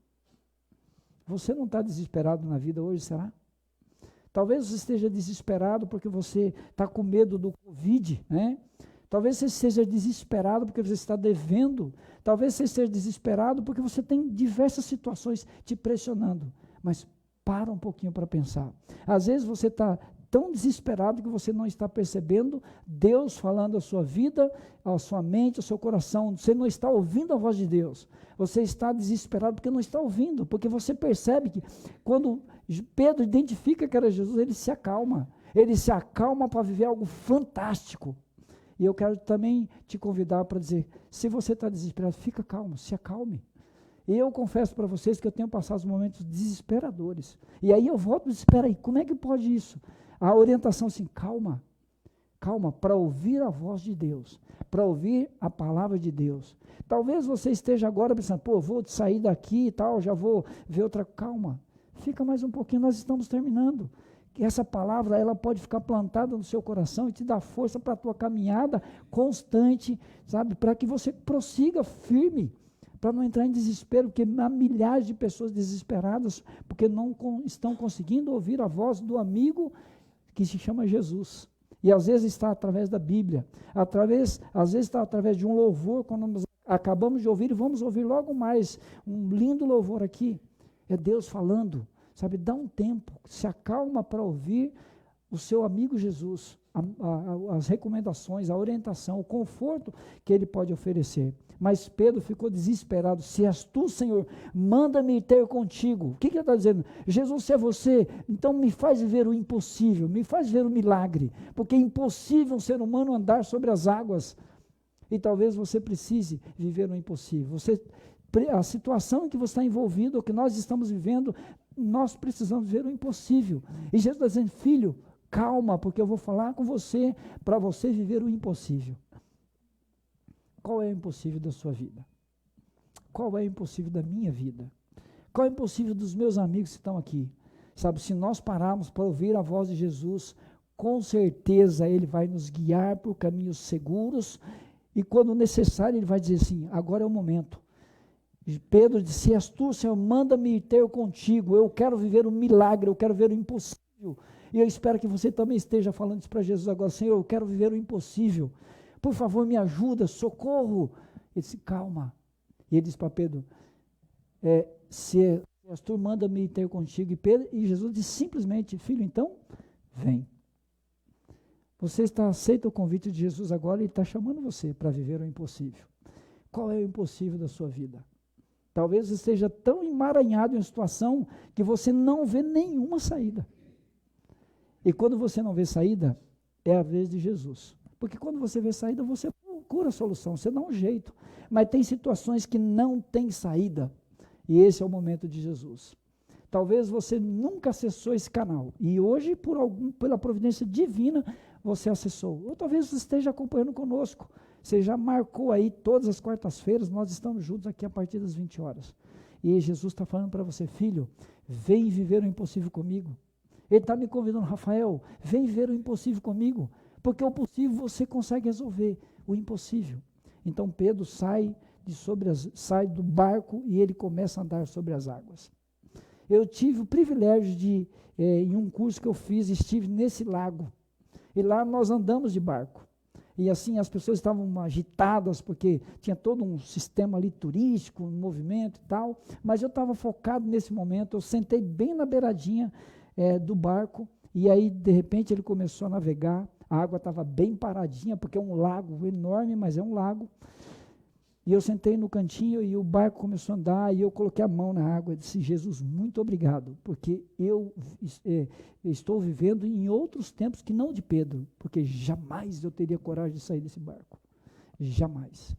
Você não está desesperado na vida hoje, será? Talvez você esteja desesperado porque você está com medo do Covid, né? Talvez você esteja desesperado porque você está devendo. Talvez você esteja desesperado porque você tem diversas situações te pressionando. Mas para um pouquinho para pensar. Às vezes você está tão desesperado que você não está percebendo Deus falando a sua vida, a sua mente, ao seu coração. Você não está ouvindo a voz de Deus. Você está desesperado porque não está ouvindo. Porque você percebe que quando Pedro identifica que era Jesus, ele se acalma. Ele se acalma para viver algo fantástico. E eu quero também te convidar para dizer, se você está desesperado, fica calmo, se acalme. E eu confesso para vocês que eu tenho passado momentos desesperadores. E aí eu volto, espera aí, como é que pode isso? A orientação assim, calma, para ouvir a voz de Deus, para ouvir a palavra de Deus. Talvez você esteja agora pensando, vou sair daqui e tal, já vou ver outra. Calma, fica mais um pouquinho, nós estamos terminando. Que essa palavra, ela pode ficar plantada no seu coração e te dar força para a tua caminhada constante, sabe? Para que você prossiga firme, para não entrar em desespero, porque há milhares de pessoas desesperadas, porque não estão conseguindo ouvir a voz do amigo que se chama Jesus. E às vezes está através da Bíblia, às vezes está através de um louvor, quando nós acabamos de ouvir, e vamos ouvir logo mais um lindo louvor aqui. É Deus falando. Sabe, dá um tempo, se acalma para ouvir o seu amigo Jesus, as recomendações, a orientação, o conforto que ele pode oferecer. Mas Pedro ficou desesperado. Se és tu, Senhor, manda-me ter contigo. O que ele está dizendo? Jesus, se é você, então me faz viver o impossível, me faz ver o milagre, porque é impossível um ser humano andar sobre as águas. E talvez você precise viver o impossível. A situação em que você está envolvido, o que nós estamos vivendo, nós precisamos ver o impossível. E Jesus está dizendo, filho, calma, porque eu vou falar com você para você viver o impossível. Qual é o impossível da sua vida? Qual é o impossível da minha vida? Qual é o impossível dos meus amigos que estão aqui? Sabe, se nós pararmos para ouvir a voz de Jesus, com certeza Ele vai nos guiar por caminhos seguros e quando necessário Ele vai dizer assim, agora é o momento. Pedro disse, se és tu, Senhor, manda-me ter contigo, eu quero viver um milagre, eu quero ver o impossível. E eu espero que você também esteja falando isso para Jesus agora, Senhor, eu quero viver o impossível. Por favor, me ajuda, socorro. Ele disse, calma. E ele disse para Pedro, se és tu, manda-me ter contigo. E Jesus disse simplesmente, filho, então, vem. Você aceita o convite de Jesus agora e ele está chamando você para viver o impossível. Qual é o impossível da sua vida? Talvez você esteja tão emaranhado em uma situação que você não vê nenhuma saída. E quando você não vê saída, é a vez de Jesus. Porque quando você vê saída, você procura a solução, você dá um jeito. Mas tem situações que não tem saída. E esse é o momento de Jesus. Talvez você nunca acessou esse canal. E hoje, pela providência divina, você acessou. Ou talvez você esteja acompanhando conosco. Você já marcou aí todas as quartas-feiras, nós estamos juntos aqui a partir das 20 horas. E Jesus está falando para você, filho, vem viver o impossível comigo. Ele está me convidando, Rafael, vem viver o impossível comigo, porque o possível você consegue resolver, o impossível. Então Pedro sai do barco e ele começa a andar sobre as águas. Eu tive o privilégio de, em um curso que eu fiz, estive nesse lago. E lá nós andamos de barco. E assim as pessoas estavam agitadas, porque tinha todo um sistema ali turístico, um movimento e tal. Mas eu estava focado nesse momento, eu sentei bem na beiradinha do barco. E aí, de repente, ele começou a navegar. A água estava bem paradinha, porque é um lago enorme, mas é um lago. E eu sentei no cantinho e o barco começou a andar e eu coloquei a mão na água e disse, Jesus, muito obrigado, porque eu estou vivendo em outros tempos que não de Pedro, porque jamais eu teria coragem de sair desse barco. Jamais.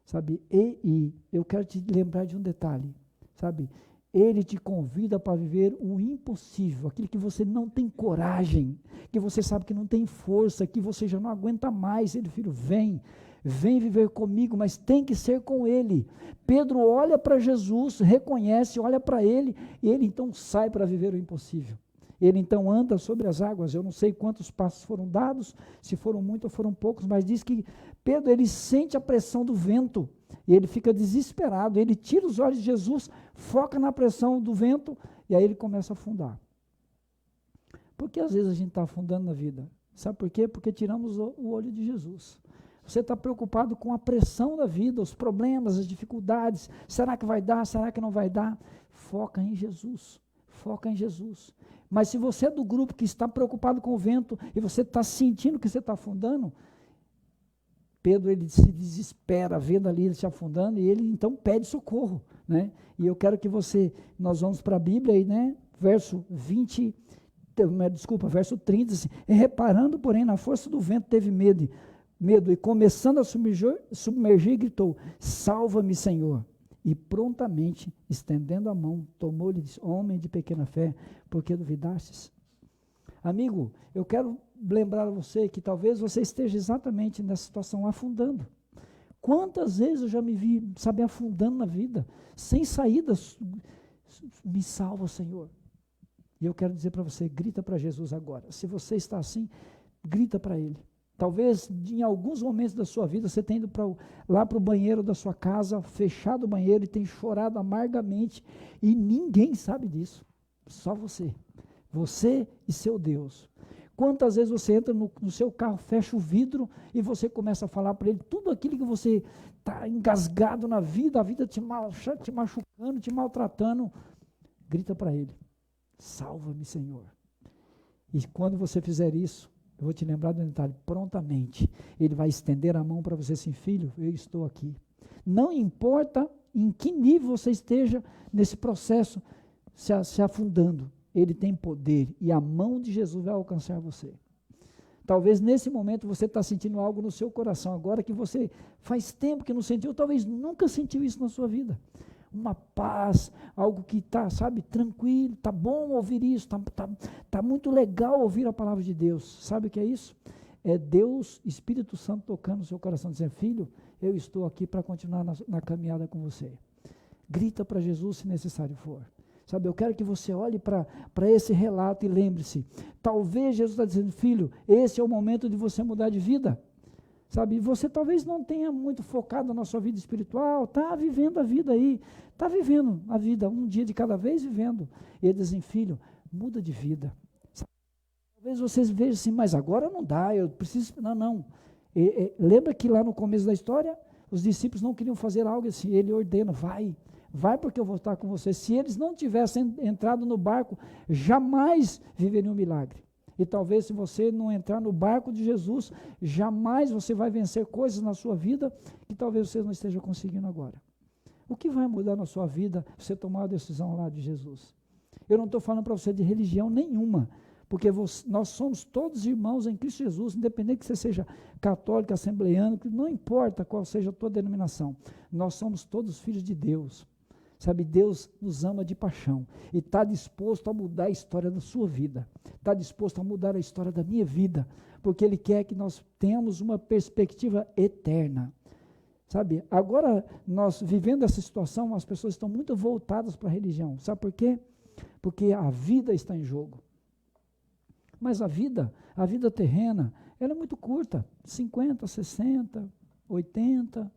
Sabe? E eu quero te lembrar de um detalhe, sabe? Ele te convida para viver o impossível, aquilo que você não tem coragem, que você sabe que não tem força, que você já não aguenta mais. Ele, filho, vem viver comigo, mas tem que ser com ele. Pedro olha para Jesus, reconhece, olha para ele, e ele então sai para viver o impossível. Ele então anda sobre as águas. Eu não sei quantos passos foram dados, se foram muitos ou foram poucos, mas diz que Pedro, ele sente a pressão do vento, e ele fica desesperado, ele tira os olhos de Jesus, foca na pressão do vento, e aí ele começa a afundar. Porque às vezes a gente está afundando na vida, Sabe por quê? Porque tiramos o olho de Jesus. Você está preocupado com a pressão da vida, os problemas, as dificuldades. Será que vai dar? Será que não vai dar? Foca em Jesus. Foca em Jesus. Mas se você é do grupo que está preocupado com o vento e você está sentindo que você está afundando, Pedro, ele se desespera vendo ali ele se afundando e ele então pede socorro, né? E eu quero que nós vamos para a Bíblia aí, né? Verso 30, assim, reparando, porém, na força do vento, teve medo, e começando a submergir, gritou, salva-me, Senhor. E prontamente, estendendo a mão, tomou-lhe e disse, homem de pequena fé, por que duvidastes? Amigo, eu quero lembrar a você que talvez você esteja exatamente nessa situação, afundando. Quantas vezes eu já me vi, sabe, afundando na vida, sem saídas. Me salva, Senhor. E eu quero dizer para você, grita para Jesus agora. Se você está assim, grita para Ele. Talvez em alguns momentos da sua vida você tenha ido lá para o banheiro da sua casa, fechado o banheiro e tem chorado amargamente e ninguém sabe disso, só você. Você e seu Deus. Quantas vezes você entra no seu carro, fecha o vidro e você começa a falar para Ele tudo aquilo que você está engasgado na vida, a vida te machucando, te maltratando, grita para Ele. Salva-me, Senhor. E quando você fizer isso, eu vou te lembrar do detalhe, prontamente, Ele vai estender a mão para você assim, filho, eu estou aqui. Não importa em que nível você esteja nesse processo, se afundando, Ele tem poder e a mão de Jesus vai alcançar você. Talvez nesse momento você está sentindo algo no seu coração, agora que você faz tempo que não sentiu, talvez nunca sentiu isso na sua vida. Uma paz, algo que está, sabe, tranquilo, está bom ouvir isso, está muito legal ouvir a palavra de Deus. Sabe o que é isso? É Deus, Espírito Santo tocando no seu coração, dizendo, filho, eu estou aqui para continuar na caminhada com você. Grita para Jesus se necessário for. Sabe, eu quero que você olhe para esse relato e lembre-se, talvez Jesus está dizendo, filho, esse é o momento de você mudar de vida. Sabe, você talvez não tenha muito focado na sua vida espiritual, está vivendo a vida aí, está vivendo a vida, um dia de cada vez vivendo. E ele diz assim, filho, muda de vida. Sabe, talvez vocês vejam assim, mas agora não dá, eu preciso... Não. Lembra que lá no começo da história, os discípulos não queriam fazer algo assim, ele ordena, vai porque eu vou estar com você. Se eles não tivessem entrado no barco, jamais viveriam um milagre. E talvez se você não entrar no barco de Jesus, jamais você vai vencer coisas na sua vida que talvez você não esteja conseguindo agora. O que vai mudar na sua vida se você tomar a decisão lá de Jesus? Eu não estou falando para você de religião nenhuma, porque nós somos todos irmãos em Cristo Jesus, independente que você seja católico, assembleiano, não importa qual seja a tua denominação, nós somos todos filhos de Deus. Sabe, Deus nos ama de paixão e está disposto a mudar a história da sua vida, está disposto a mudar a história da minha vida, porque Ele quer que nós tenhamos uma perspectiva eterna. Sabe, agora nós vivendo essa situação, as pessoas estão muito voltadas para a religião. Sabe por quê? Porque a vida está em jogo. Mas a vida terrena, ela é muito curta, 50, 60, 80,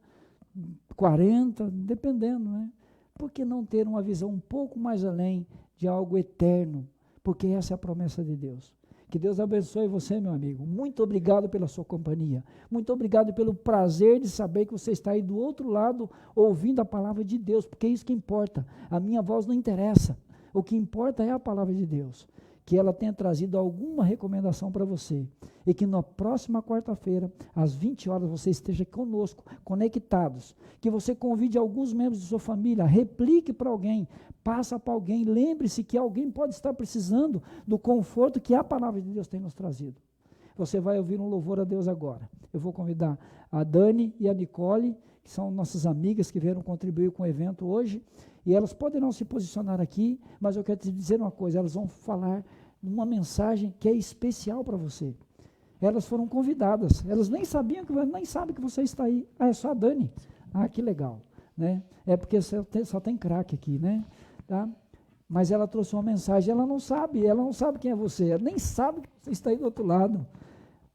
40, dependendo, né? Por que não ter uma visão um pouco mais além de algo eterno? Porque essa é a promessa de Deus. Que Deus abençoe você, meu amigo. Muito obrigado pela sua companhia. Muito obrigado pelo prazer de saber que você está aí do outro lado ouvindo a palavra de Deus, porque é isso que importa. A minha voz não interessa. O que importa é a palavra de Deus. Que ela tenha trazido alguma recomendação para você. E que na próxima quarta-feira, às 20 horas, você esteja conosco, conectados. Que você convide alguns membros de sua família, replique para alguém, passa para alguém. Lembre-se que alguém pode estar precisando do conforto que a palavra de Deus tem nos trazido. Você vai ouvir um louvor a Deus agora. Eu vou convidar a Dani e a Nicole, que são nossas amigas que vieram contribuir com o evento hoje. E elas poderão se posicionar aqui, mas eu quero te dizer uma coisa, elas vão falar uma mensagem que é especial para você. Elas foram convidadas, elas nem sabem que você está aí. Ah, é só a Dani? Ah, que legal. Né? É porque só tem craque aqui, né? Tá? Mas ela trouxe uma mensagem, ela não sabe quem é você, ela nem sabe que você está aí do outro lado.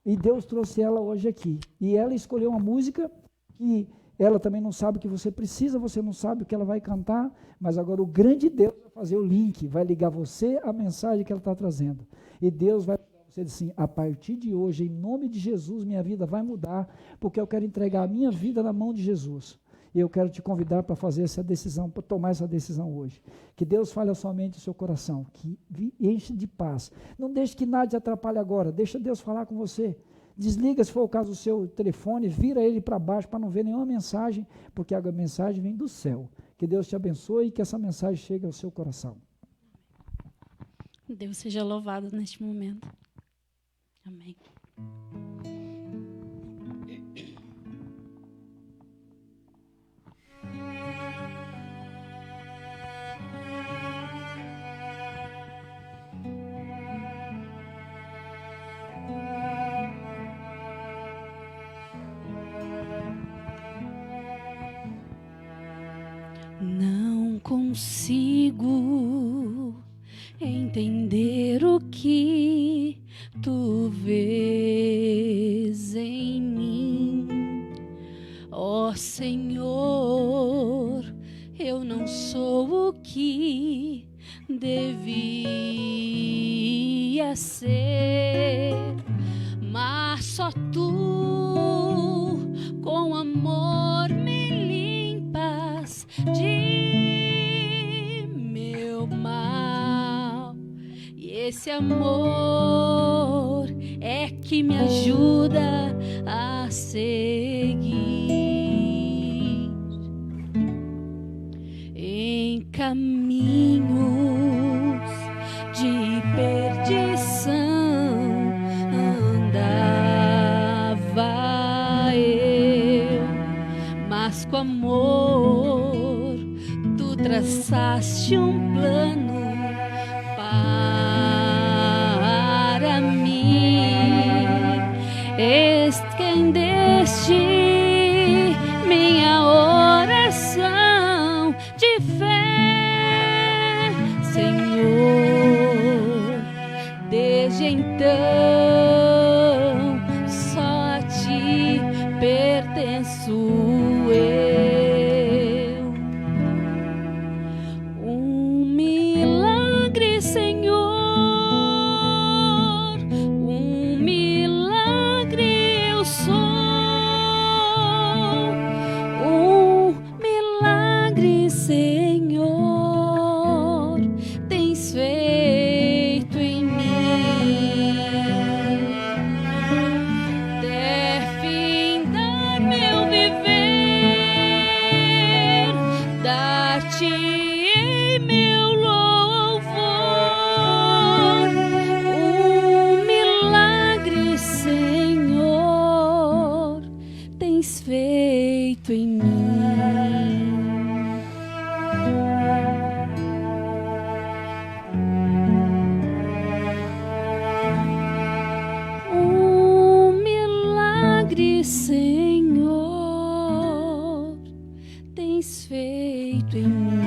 E Deus trouxe ela hoje aqui. E ela escolheu uma música que ela também não sabe o que você precisa, você não sabe o que ela vai cantar, mas agora o grande Deus vai fazer o link, vai ligar você à mensagem que ela está trazendo. E Deus vai ajudar Você diz assim, a partir de hoje, em nome de Jesus, minha vida vai mudar, porque eu quero entregar a minha vida na mão de Jesus. E eu quero te convidar para fazer essa decisão, para tomar essa decisão hoje. Que Deus fale a sua mente e o seu coração, que enche de paz. Não deixe que nada te atrapalhe agora, deixa Deus falar com você. Desliga, se for o caso, o seu telefone, vira ele para baixo para não ver nenhuma mensagem, porque a mensagem vem do céu. Que Deus te abençoe e que essa mensagem chegue ao seu coração. Deus seja louvado neste momento. Amém. Não consigo entender o que tu vês em mim, ó Senhor. Eu não sou o que devia ser, mas só tu com amor me limpas de meu mal. E esse amor é que me ajuda a seguir em caminhos de perdição. Andava eu, mas com amor tu traçaste um plano para mim. Estendeste minha oração de fé, Senhor. Desde então só a ti pertenço eu. Um milagre, Senhor, um milagre eu sou. Um milagre, Senhor, tens feito em mim. Até findar meu viver, dar-te-ei meu louvor. Um milagre, Senhor, tens feito em mim. Um milagre, Senhor, tens feito em mim.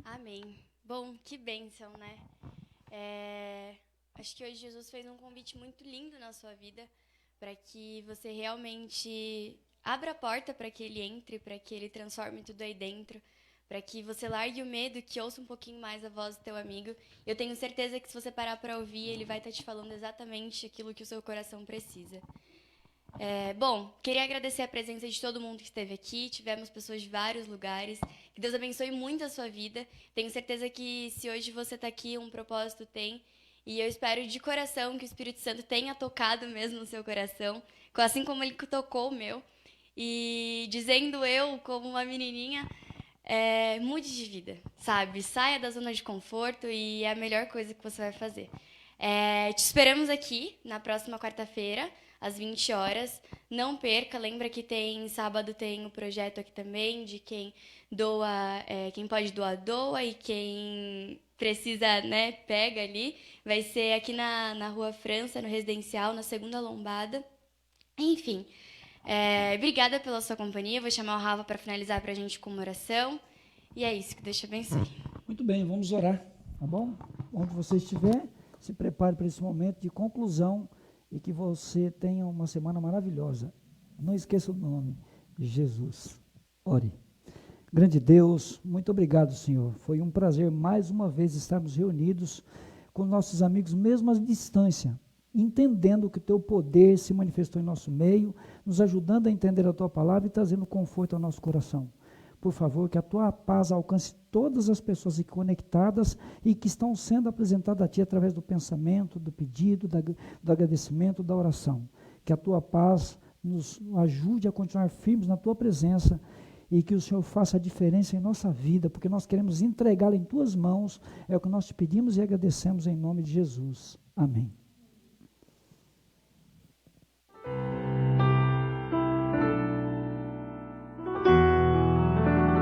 Amém. Bom, que bênção, né? Acho que hoje Jesus fez um convite muito lindo na sua vida para que você realmente abra a porta para que Ele entre, para que Ele transforme tudo aí dentro, para que você largue o medo, que ouça um pouquinho mais a voz do teu amigo. Eu tenho certeza que se você parar para ouvir, ele vai estar te falando exatamente aquilo que o seu coração precisa. Bom, queria agradecer a presença de todo mundo que esteve aqui. Tivemos pessoas de vários lugares. Que Deus abençoe muito a sua vida. Tenho certeza que se hoje você está aqui, um propósito tem. E eu espero de coração que o Espírito Santo tenha tocado mesmo no seu coração, assim como ele tocou o meu. E dizendo eu, como uma menininha, mude de vida, sabe? Saia da zona de conforto e é a melhor coisa que você vai fazer. Te esperamos aqui na próxima quarta-feira, às 20 horas. Não perca, lembra que sábado tem o projeto aqui também, de quem doa, quem pode doar, doa, e quem precisa, né, pega ali. Vai ser aqui na Rua França, no Residencial, na segunda lombada. Enfim, obrigada pela sua companhia. Vou chamar o Rafa para finalizar para a gente com uma oração. E é isso, que Deus te abençoe. Muito bem, vamos orar, tá bom? onde você estiver, se prepare para esse momento de conclusão e que você tenha uma semana maravilhosa. Não esqueça o nome de Jesus. Ore. Grande Deus, muito obrigado, Senhor. Foi um prazer mais uma vez estarmos reunidos com nossos amigos, mesmo à distância, entendendo que o teu poder se manifestou em nosso meio, nos ajudando a entender a tua palavra e trazendo conforto ao nosso coração. Por favor, que a tua paz alcance todas as pessoas aqui conectadas e que estão sendo apresentadas a ti através do pensamento, do pedido, do agradecimento, da oração. Que a tua paz nos ajude a continuar firmes na tua presença e que o Senhor faça a diferença em nossa vida, porque nós queremos entregá-la em tuas mãos. É o que nós te pedimos e agradecemos em nome de Jesus. Amém.